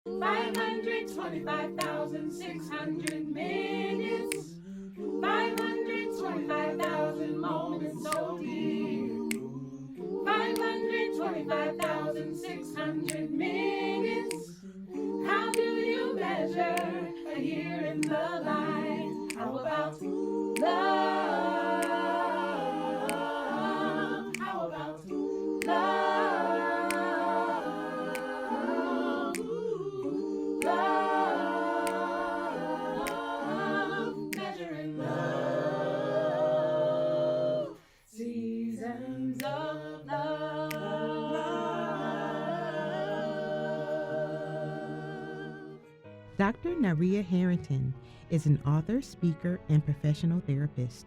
525,600 minutes. 525,000 moments so dear. 525,600 minutes. How do you measure a year in the life? How about love? How about love? Love, measuring love, seasons of love. Dr. Naria Harrington is an author, speaker, and professional therapist.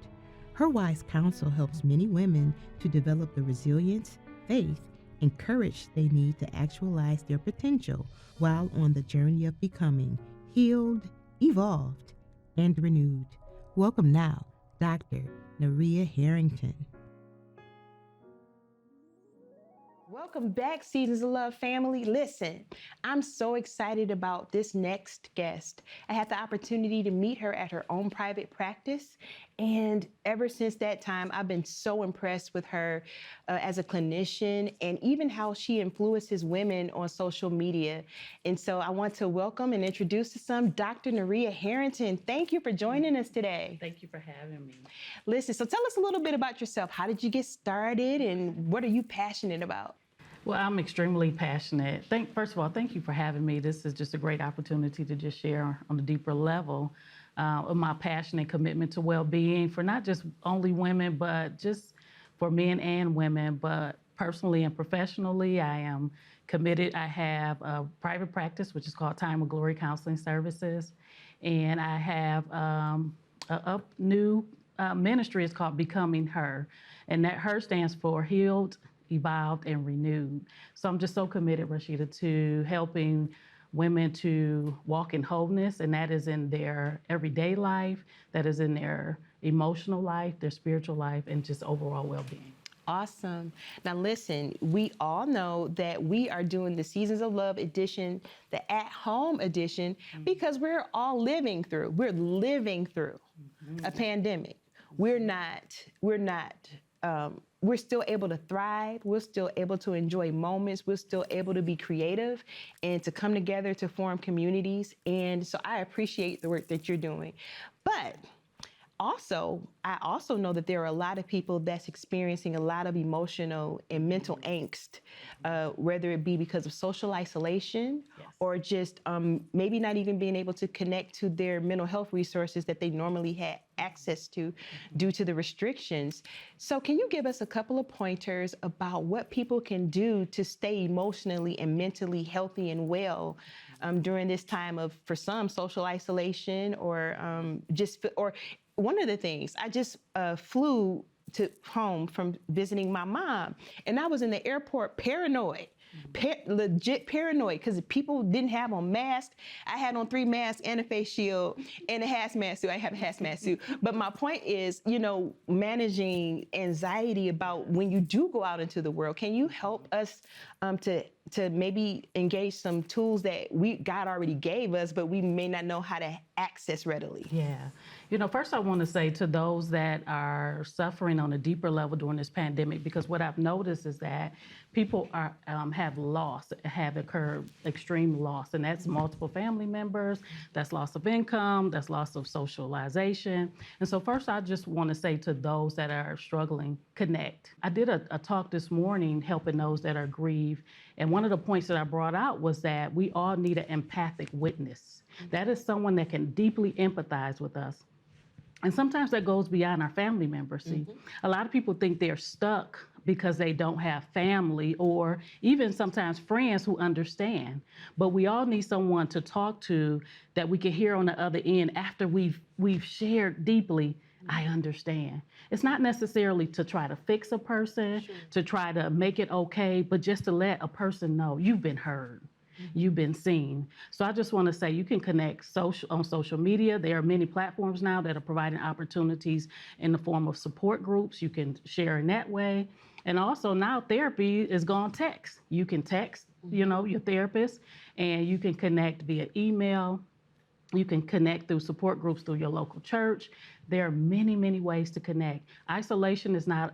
Her wise counsel helps many women to develop the resilience, faith, and courage they need to actualize their potential while on the journey of becoming healed, evolved, and renewed. Welcome now, Dr. Naria Harrington. Welcome back, Seasons of Love family. Listen, I'm so excited about this next guest. I had the opportunity to meet her at her own private practice, and ever since that time, I've been so impressed with her as a clinician and even how she influences women on social media. And so I want to welcome and introduce to some Dr. Naria Harrington. Thank you for joining us today. Thank you for having me. Listen, so tell us a little bit about yourself. How did you get started, and what are you passionate about? Well, I'm extremely passionate. First of all, thank you for having me. This is just a great opportunity to just share on a deeper level of my passion and commitment to well-being for not just only women, but just for men and women. But personally and professionally, I am committed. I have a private practice, which is called Time of Glory Counseling Services. And I have a new ministry is called Becoming Her. And that Her stands for Healed, Evolved, and Renewed. So I'm just so committed, Rashida, to helping women to walk in wholeness, and that is in their everyday life, that is in their emotional life, their spiritual life, and just overall well-being. Awesome. Now listen, we all know that we are doing the Seasons of Love edition, the at-home edition, because we're living through a pandemic. We're still able to thrive. We're still able to enjoy moments. We're still able to be creative and to come together to form communities. And so I appreciate the work that you're doing. But I also know that there are a lot of people that's experiencing a lot of emotional and mental angst, whether it be because of social isolation or just maybe not even being able to connect to their mental health resources that they normally had access to due to the restrictions. So can you give us a couple of pointers about what people can do to stay emotionally and mentally healthy and well during this time of, for some, social isolation or one of the things, I just flew home from visiting my mom, and I was in the airport paranoid. Legit paranoid, because people didn't have on masks. I had on 3 masks and a face shield and a hazmat suit. I have a hazmat suit. But my point is, managing anxiety about when you do go out into the world. Can you help us to maybe engage some tools that God already gave us, but we may not know how to access readily? Yeah. First I want to say to those that are suffering on a deeper level during this pandemic, because what I've noticed is that people have occurred extreme loss, and that's multiple family members, that's loss of income, that's loss of socialization. And so first I just want to say to those that are struggling, connect. I did a talk this morning helping those that are grieved, and one of the points that I brought out was that we all need an empathic witness. That is someone that can deeply empathize with us. And sometimes that goes beyond our family members. See, a lot of people think they're stuck because they don't have family or even sometimes friends who understand. But we all need someone to talk to that we can hear on the other end after we've shared deeply. I understand. It's not necessarily to try to fix a person, to try to make it okay, but just to let a person know you've been heard. You've been seen. So I just want to say you can connect on social media. There are many platforms now that are providing opportunities in the form of support groups. You can share in that way. And also now therapy is gone text. You can text, you know, your therapist, and you can connect via email. You can connect through support groups through your local church. There are many, many ways to connect. Isolation is not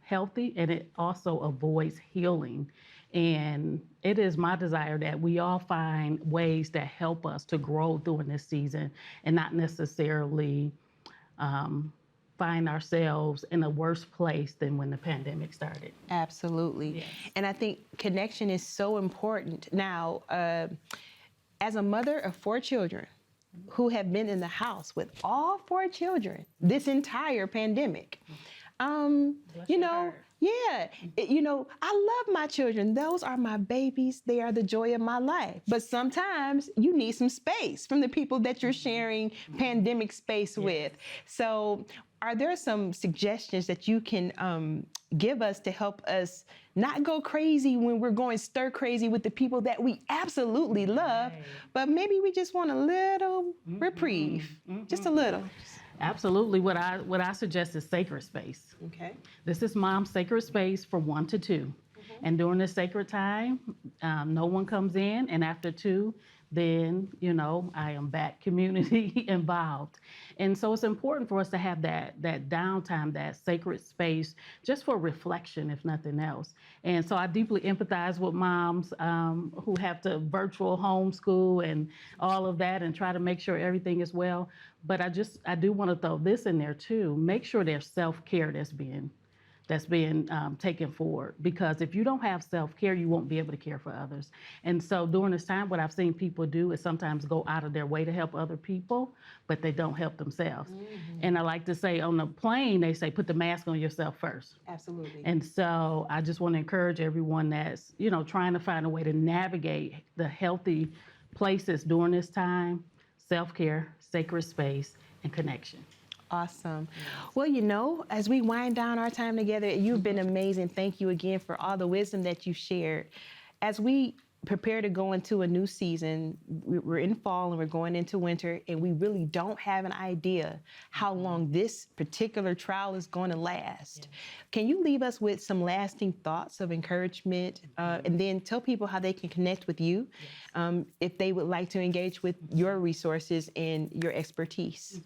healthy, and it also avoids healing. And it is my desire that we all find ways that help us to grow during this season and not necessarily find ourselves in a worse place than when the pandemic started. Absolutely. Yes. And I think connection is so important. Now, as a mother of 4 children who have been in the house with all 4 children this entire pandemic, you know, yeah, you know, I love my children. Those are my babies. They are the joy of my life. But sometimes you need some space from the people that you're sharing pandemic space with. So are there some suggestions that you can give us to help us not go crazy when we're going stir crazy with the people that we absolutely love, but maybe we just want a little reprieve, just a little? Absolutely. What I suggest is sacred space. Okay. This is mom's sacred space from 1 to 2. And during this sacred time, no one comes in. And after 2, then, you know, I am back community involved. And so it's important for us to have that downtime, that sacred space, just for reflection, if nothing else. And so I deeply empathize with moms who have to virtual homeschool and all of that and try to make sure everything is well. But I do want to throw this in there too. Make sure there's self-care that's being taken forward. Because if you don't have self-care, you won't be able to care for others. And so during this time, what I've seen people do is sometimes go out of their way to help other people, but they don't help themselves. And I like to say on the plane, they say, put the mask on yourself first. Absolutely. And so I just want to encourage everyone that's, you know, trying to find a way to navigate the healthy places during this time: self-care, sacred space, and connection. Awesome. Well, you know, as we wind down our time together, you've been amazing. Thank you again for all the wisdom that you shared. As we prepare to go into a new season, we're in fall and we're going into winter, and we really don't have an idea how long this particular trial is going to last. Can you leave us with some lasting thoughts of encouragement, and then tell people how they can connect with you if they would like to engage with your resources and your expertise?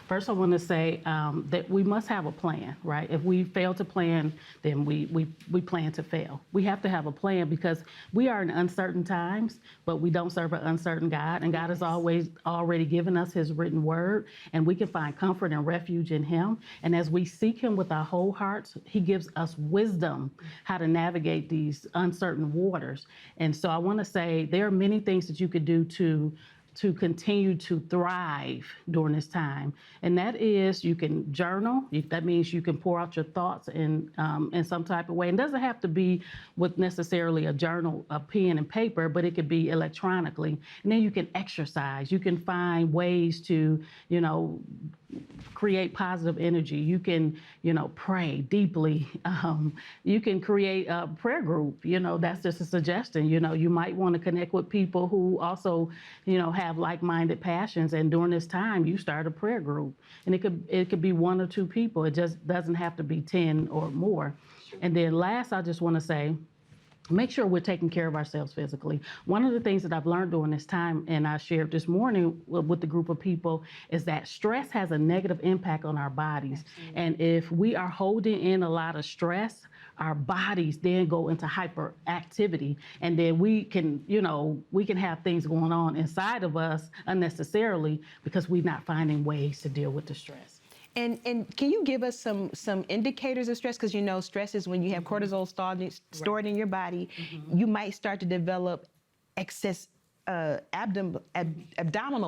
First, I want to say that we must have a plan, right? If we fail to plan, then we plan to fail. We have to have a plan because we are in uncertain times, but we don't serve an uncertain God. And God has always already given us his written word, and we can find comfort and refuge in him. And as we seek him with our whole hearts, he gives us wisdom how to navigate these uncertain waters. And so I want to say there are many things that you could do to continue to thrive during this time. And that is, you can journal. That means you can pour out your thoughts in some type of way. And it doesn't have to be with necessarily a journal, a pen and paper, but it could be electronically. And then you can exercise. You can find ways to, you know, create positive energy. You can, you know, pray deeply. You can create a prayer group. You know, that's just a suggestion. You know, you might want to connect with people who also, you know, have like-minded passions. And during this time, you start a prayer group. And it could be 1 or 2 people. It just doesn't have to be 10 or more. And then last, I just want to say, make sure we're taking care of ourselves physically. One of the things that I've learned during this time, and I shared this morning with the group of people, is that stress has a negative impact on our bodies. Absolutely. And if we are holding in a lot of stress, our bodies then go into hyperactivity, and then we can have things going on inside of us unnecessarily because we're not finding ways to deal with the stress. And can you give us some indicators of stress? Because you know, stress is when you have cortisol stored in your body, you might start to develop excess abdominal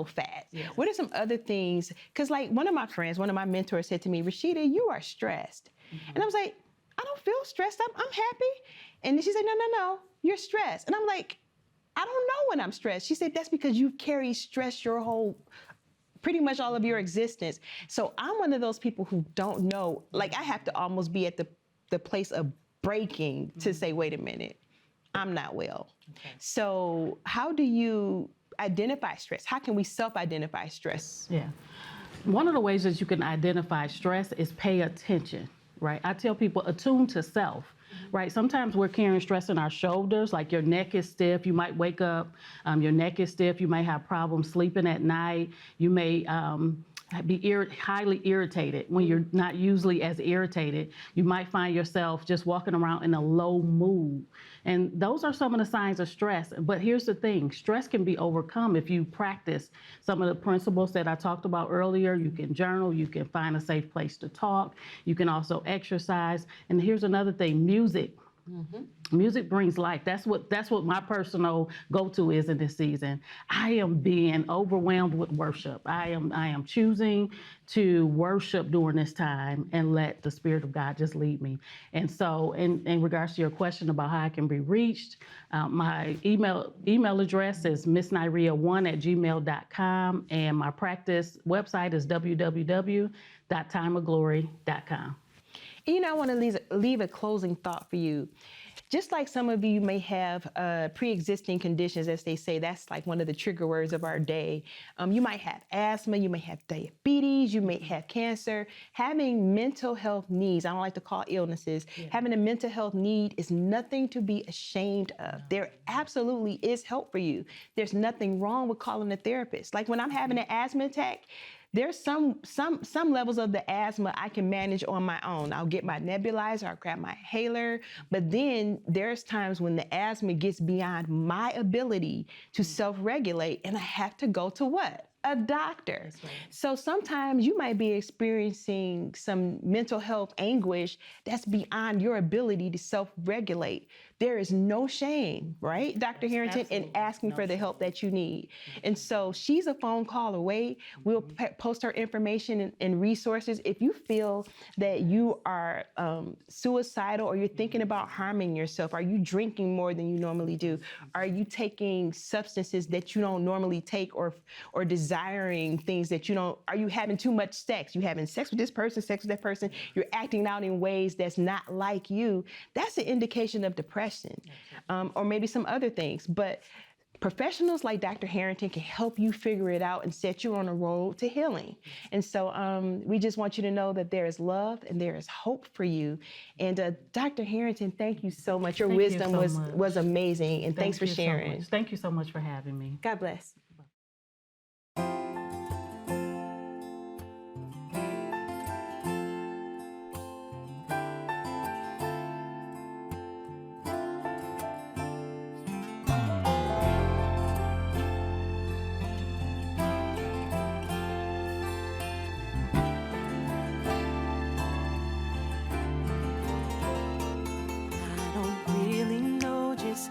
fat. Yes. What are some other things? Because like one of my mentors said to me, Rashida, you are stressed. And I was like, I don't feel stressed. I'm happy. And she said, no, you're stressed. And I'm like, I don't know when I'm stressed. She said, that's because you've carried stress pretty much all of your existence. So I'm one of those people who don't know, like I have to almost be at the place of breaking to say, wait a minute, I'm not well. Okay. So how do you identify stress? How can we self-identify stress? Yeah. One of the ways that you can identify stress is pay attention, right? I tell people attune to self. right? Sometimes we're carrying stress in our shoulders, like your neck is stiff. You might wake up, your neck is stiff. You may have problems sleeping at night. You may be highly irritated when you're not usually as irritated. You might find yourself just walking around in a low mood. And those are some of the signs of stress. But here's the thing, stress can be overcome if you practice some of the principles that I talked about earlier. You can journal, you can find a safe place to talk, you can also exercise. And here's another thing, music. Music brings life. That's what my personal go-to is in this season. I am being overwhelmed with worship. I am choosing to worship during this time and let the Spirit of God just lead me. And so in regards to your question about how I can be reached, my email address is missnyrea1@gmail.com, and my practice website is www.timeofglory.com. You know, I want to leave a closing thought for you. Just like some of you may have pre-existing conditions, as they say, that's like one of the trigger words of our day. You might have asthma, you may have diabetes, you may have cancer. Having mental health needs, I don't like to call illnesses, having a mental health need is nothing to be ashamed of. There absolutely is help for you. There's nothing wrong with calling a therapist. Like when I'm having an asthma attack, there's some levels of the asthma I can manage on my own. I'll get my nebulizer, I'll grab my inhaler, but then there's times when the asthma gets beyond my ability to self-regulate, and I have to go to what? A doctor. Right. So sometimes you might be experiencing some mental health anguish that's beyond your ability to self-regulate. There is no shame, right, Dr. Harrington, in asking for the help that you need. And so she's a phone call away. We'll post her information and resources. If you feel that you are suicidal, or you're thinking about harming yourself, are you drinking more than you normally do? Are you taking substances that you don't normally take, or desiring things that you don't? Are you having too much sex? You having sex with this person, sex with that person? You're acting out in ways that's not like you. That's an indication of depression, or maybe some other things. But professionals like Dr. Harrington can help you figure it out and set you on a road to healing. And so we just want you to know that there is love and there is hope for you. And Dr. Harrington, thank you so much. Your wisdom was amazing. And thanks for sharing. Thank you so much for having me. God bless.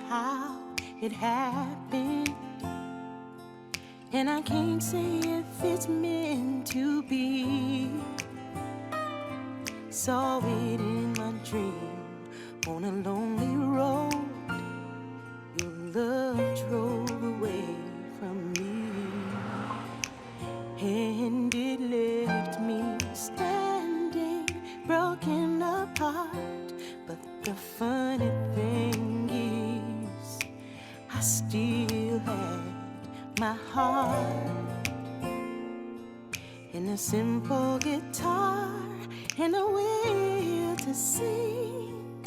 How it happened, and I can't say if it's meant to be. Saw it in my dream on a lonely road. Your love drove away from me, and it left me standing broken apart. But the funny thing is, I still had my heart and a simple guitar and a will to sing.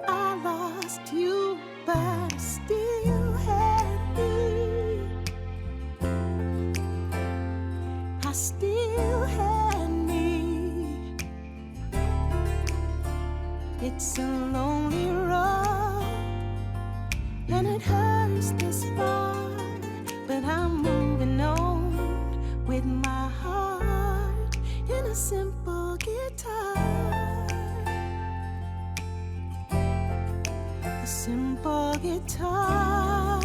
I lost you, but I still had me. I still had me. It's a lonely road, and it hurts this far, but I'm moving on with my heart and a simple guitar. A simple guitar.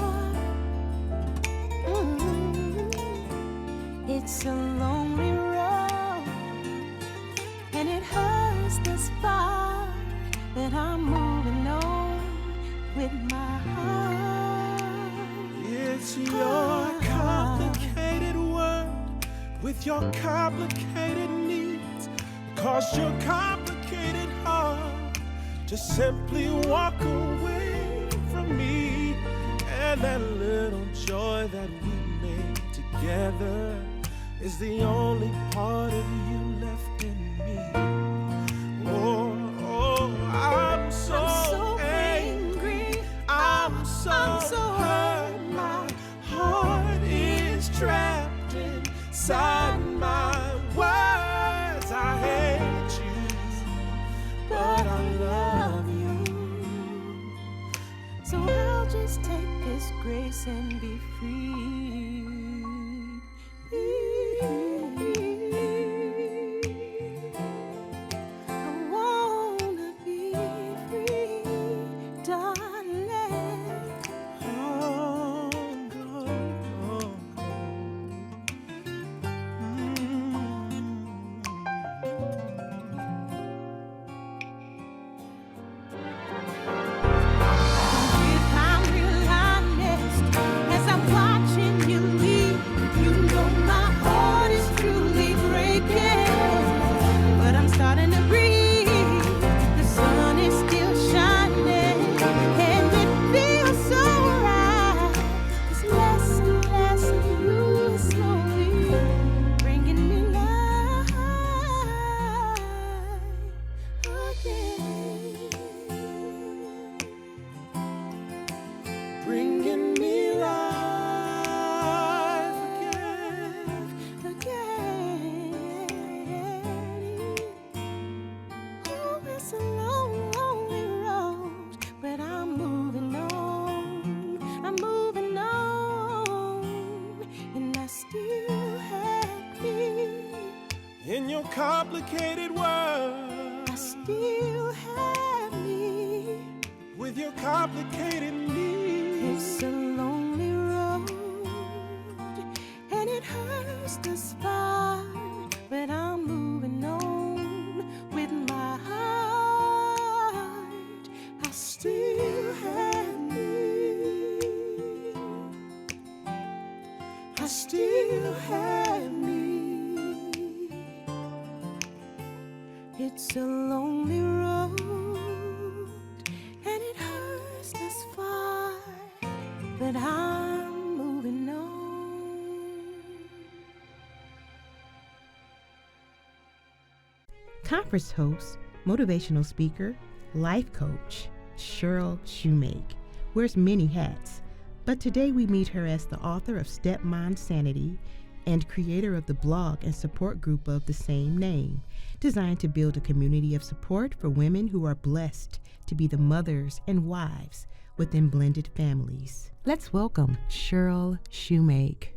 It's a lonely road, and it hurts this far, but I'm moving on with my heart. It's your complicated world with your complicated needs, caused your complicated heart to simply walk away from me. And that little joy that we made together is the only part of you left in me. Oh, I'm so inside my words. I hate you, but I love you. So I'll just take this grace and be free. I wanna be free, darling. Oh, go, go, If I'm real honest, as I'm watching you leave, you know my heart is truly breaking. But I'm starting to breathe. The sun is still shining, and it feels so right. It's less and less of you slowly bringing me life again. bringing me life again. Oh, it's a long, lonely road, but I'm moving on. I'm moving on, and I still have me. In your complicated world, I still have me. with your complicated It's needs. a lonely road, and it hurts to spot, but I'm moving on with my heart. I still have me. I still have me. It's a lonely road, and it hurts this far, but I'm moving on. Conference host, motivational speaker, life coach, Cheryl Shoemake wears many hats, but today we meet her as the author of Stepmom Sanity and creator of the blog and support group of the same name, designed to build a community of support for women who are blessed to be the mothers and wives within blended families. Let's welcome Cheryl Shoemake.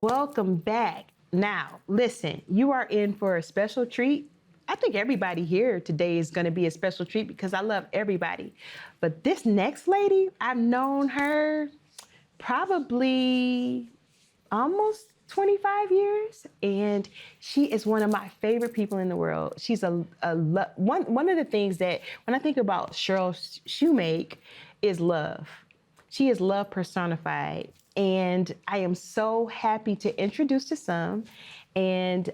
Welcome back. Now, listen, you are in for a special treat. I think everybody here today is going to be a special treat because I love everybody. But this next lady, I've known her probably almost 25 years, and she is one of my favorite people in the world. She's one of the things that when I think about Cheryl Shoemake is love. She is love personified, and I am so happy to introduce to some and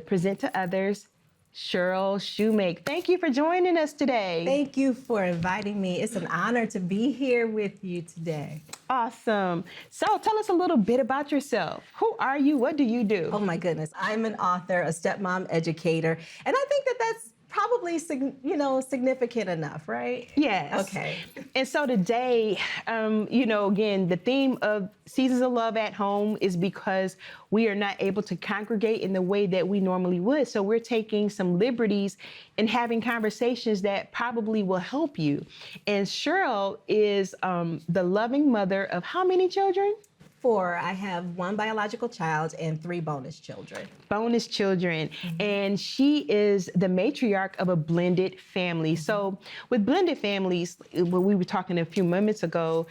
present to others Cheryl Shoemake. Thank you for joining us today. Thank you for inviting me. It's an honor to be here with you today. Awesome. So tell us a little bit about yourself. Who are you? What do you do? Oh my goodness. I'm an author, a stepmom educator, and I think that that's probably significant enough, right? Yes. Okay. And so today, again, the theme of Seasons of Love at Home is because we are not able to congregate in the way that we normally would. So we're taking some liberties and having conversations that probably will help you. And Cheryl is the loving mother of how many children? 4. I have 1 biological child and 3 bonus children. Bonus children. And she is the matriarch of a blended family. So with blended families, when we were talking a few moments ago,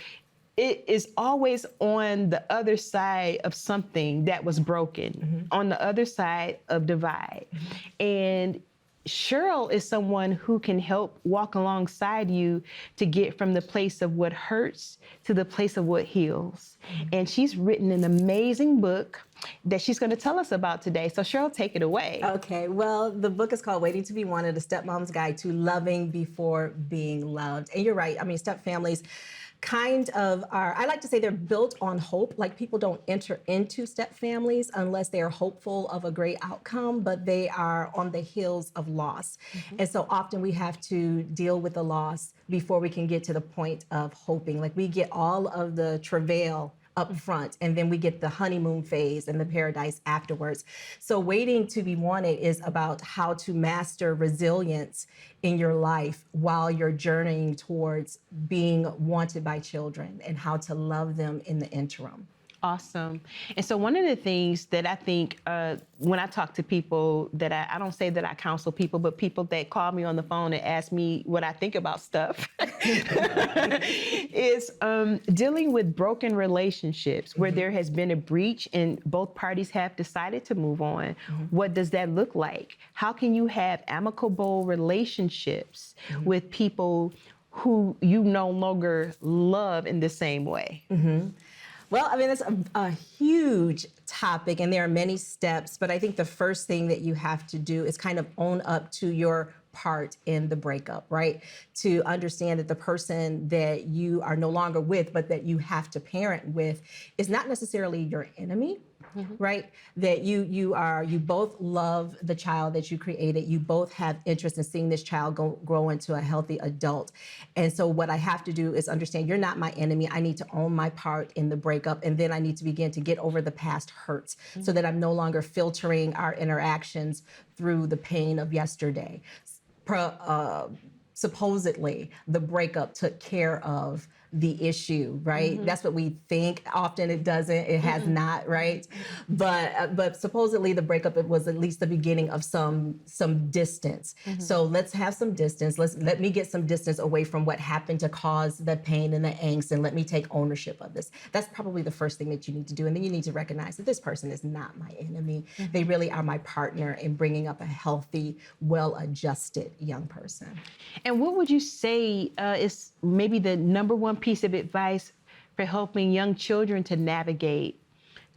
it is always on the other side of something that was broken, on the other side of divide. And Cheryl is someone who can help walk alongside you to get from the place of what hurts to the place of what heals. And she's written an amazing book that she's going to tell us about today. So Cheryl, take it away. Okay, well, the book is called Waiting to Be Wanted, A Stepmom's Guide to Loving Before Being Loved. And you're right, I mean, step families kind of are, I like to say they're built on hope. Like, people don't enter into step families unless they are hopeful of a great outcome, but they are on the heels of loss. And so often we have to deal with the loss before we can get to the point of hoping. Like, we get all of the travail up front, and then we get the honeymoon phase and the paradise afterwards. So waiting to be wanted is about how to master resilience in your life while you're journeying towards being wanted by children, and how to love them in the interim. Awesome. And so one of the things that I think when I talk to people that I don't say that I counsel people, but people that call me on the phone and ask me what I think about stuff is dealing with broken relationships where there has been a breach and both parties have decided to move on. What does that look like? How can you have amicable relationships with people who you no longer love in the same way? Well, I mean, that's a huge topic, and there are many steps, but I think the first thing that you have to do is kind of own up to your part in the breakup, right? To understand that the person that you are no longer with, but that you have to parent with, is not necessarily your enemy. Right? That you both love the child that you created. You both have interest in seeing this child grow into a healthy adult. And so what I have to do is understand you're not my enemy. I need to own my part in the breakup. And then I need to begin to get over the past hurts so that I'm no longer filtering our interactions through the pain of yesterday. Supposedly, the breakup took care of the issue, right? That's what we think. Often it doesn't. It has not, right? But supposedly the breakup, it was at least the beginning of some distance. So let's have some distance. Let me get some distance away from what happened to cause the pain and the angst, and let me take ownership of this. That's probably the first thing that you need to do. And then you need to recognize that this person is not my enemy. They really are my partner in bringing up a healthy, well-adjusted young person. And what would you say is maybe the number one piece of advice for helping young children to navigate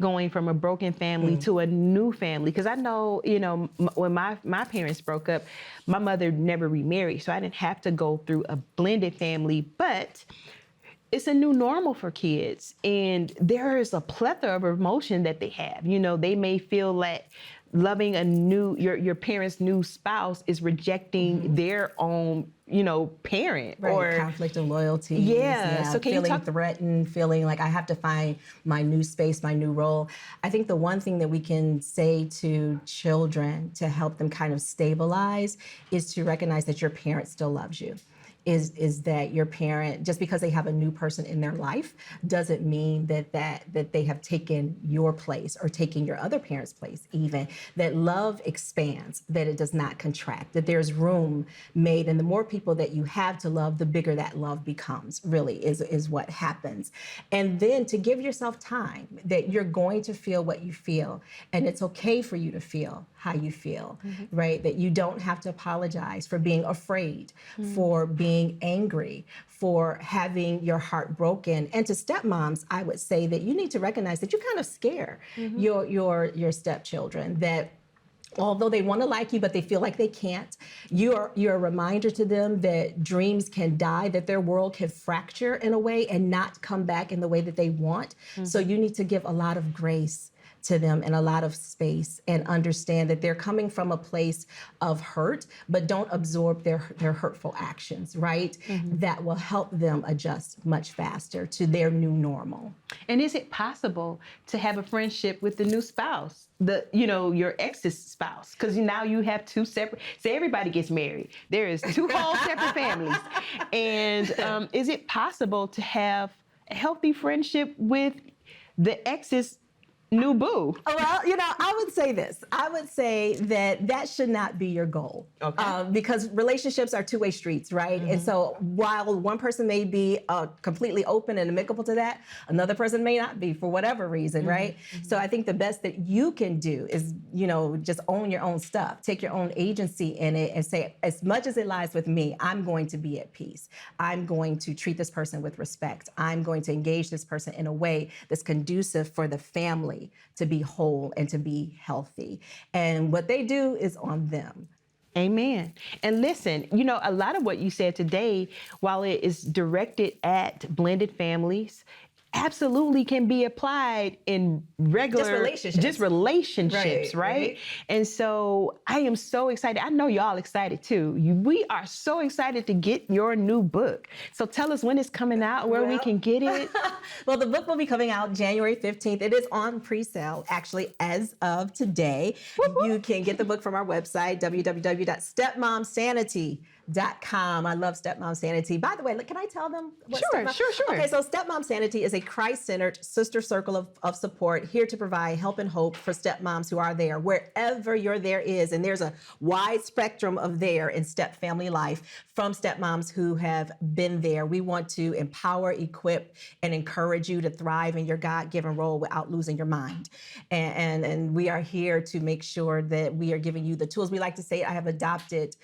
going from a broken family to a new family? Because I know, when my parents broke up, my mother never remarried, so I didn't have to go through a blended family, but it's a new normal for kids, and there is a plethora of emotion that they have. They may feel like loving your parents' new spouse is rejecting their own, parent, right, or conflict of loyalty. Yeah. So can you feeling threatened, feeling like I have to find my new space, my new role. I think the one thing that we can say to children to help them kind of stabilize is to recognize that your parent still loves you. Is that your parent, just because they have a new person in their life, doesn't mean that they have taken your place or taken your other parent's place even. That love expands, that it does not contract, that there's room made, and the more people that you have to love, the bigger that love becomes, really, is what happens. And then to give yourself time, that you're going to feel what you feel, and it's okay for you to feel how you feel, right? That you don't have to apologize for being afraid, for being angry, for having your heart broken. And to stepmoms, I would say that you need to recognize that you kind of scare your stepchildren, that although they want to like you, but they feel like they can't, you're a reminder to them that dreams can die, that their world can fracture in a way and not come back in the way that they want. So you need to give a lot of grace to them and a lot of space, and understand that they're coming from a place of hurt, but don't absorb their hurtful actions, right? That will help them adjust much faster to their new normal. And is it possible to have a friendship with the new spouse, your ex's spouse? Because now you have two separate, say everybody gets married. There is two whole separate families. And is it possible to have a healthy friendship with the ex's new boo? Well, I would say this. I would say that should not be your goal. Okay. Because relationships are two-way streets, right? And so while one person may be completely open and amicable to that, another person may not be for whatever reason, right? So I think the best that you can do is, just own your own stuff, take your own agency in it, and say, as much as it lies with me, I'm going to be at peace. I'm going to treat this person with respect. I'm going to engage this person in a way that's conducive for the family to be whole and to be healthy. And what they do is on them. Amen. And listen, a lot of what you said today, while it is directed at blended families, absolutely can be applied in regular relationships, right? And so I am so excited. I know y'all excited too. We are so excited to get your new book. So tell us when it's coming out, where we can get it. Well, the book will be coming out January 15th. It is on pre-sale, actually, as of today. You can get the book from our website, www.stepmomsanity.com. I love Stepmom Sanity. By the way, can I tell them what Sure. Okay, so Stepmom Sanity is a Christ-centered sister circle of support here to provide help and hope for stepmoms who are there, wherever your there is. And there's a wide spectrum of there in step family life from stepmoms who have been there. We want to empower, equip, and encourage you to thrive in your God-given role without losing your mind. And we are here to make sure that we are giving you the tools. We like to say I have adopted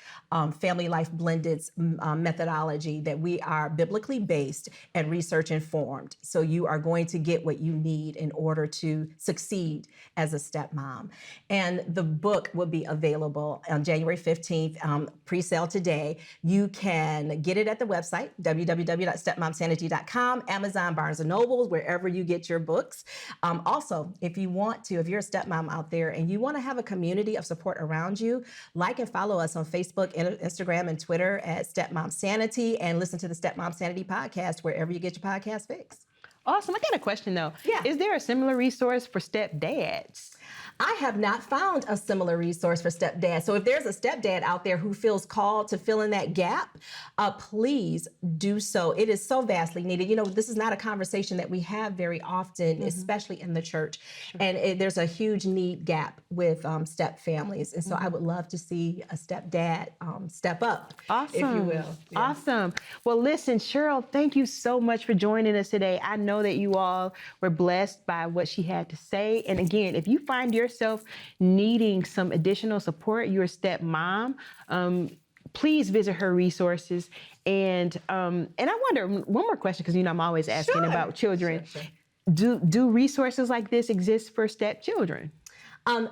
Family Life Blended's methodology, that we are biblically based and research informed. So you are going to get what you need in order to succeed as a stepmom. And the book will be available on January 15th, pre-sale today. You can get it at the website, www.stepmomsanity.com, Amazon, Barnes & Noble, wherever you get your books. Also, if you're a stepmom out there and you want to have a community of support around you, like and follow us on Facebook, Instagram, and Twitter at Stepmom Sanity, and listen to the Stepmom Sanity podcast wherever you get your podcast fix. Awesome. I got a question though. Yeah. Is there a similar resource for stepdads? I have not found a similar resource for stepdad. So if there's a stepdad out there who feels called to fill in that gap, please do so. It is so vastly needed. You know, this is not a conversation that we have very often, especially in the church. And there's a huge need gap with step families. And so I would love to see a stepdad step up, Awesome. if you will. Yeah. Awesome. Well, listen, Cheryl, thank you so much for joining us today. I know that you all were blessed by what she had to say. And again, if you find yourself needing some additional support, you're a stepmom, please visit her resources. And I wonder, one more question, because I'm always asking about children. Sure. Do resources like this exist for stepchildren?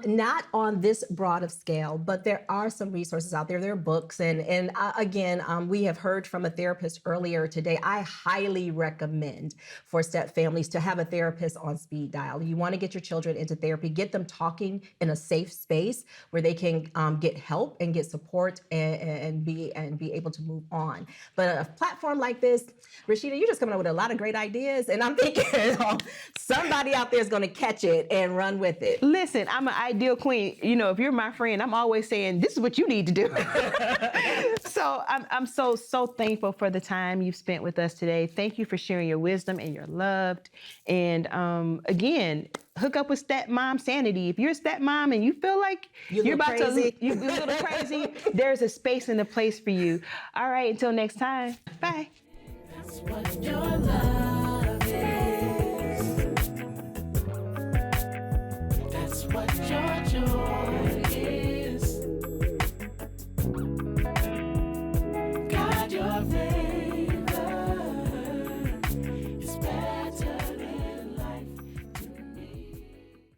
Not on this broad of scale, but there are some resources out there. There are books. And again, we have heard from a therapist earlier today. I highly recommend for step families to have a therapist on speed dial. You want to get your children into therapy, get them talking in a safe space where they can get help and get support and be able to move on. But a platform like this, Rashida, you're just coming up with a lot of great ideas. And I'm thinking somebody out there is going to catch it and run with it. Listen, I'm an ideal queen. If you're my friend, I'm always saying, this is what you need to do. So I'm so thankful for the time you've spent with us today. Thank you for sharing your wisdom and your love. And again, hook up with Stepmom Sanity. If you're a stepmom and you feel like you're about crazy. you're a little crazy, there's a space and a place for you. All right, until next time. Bye. That's what your love is. That's what your joy is.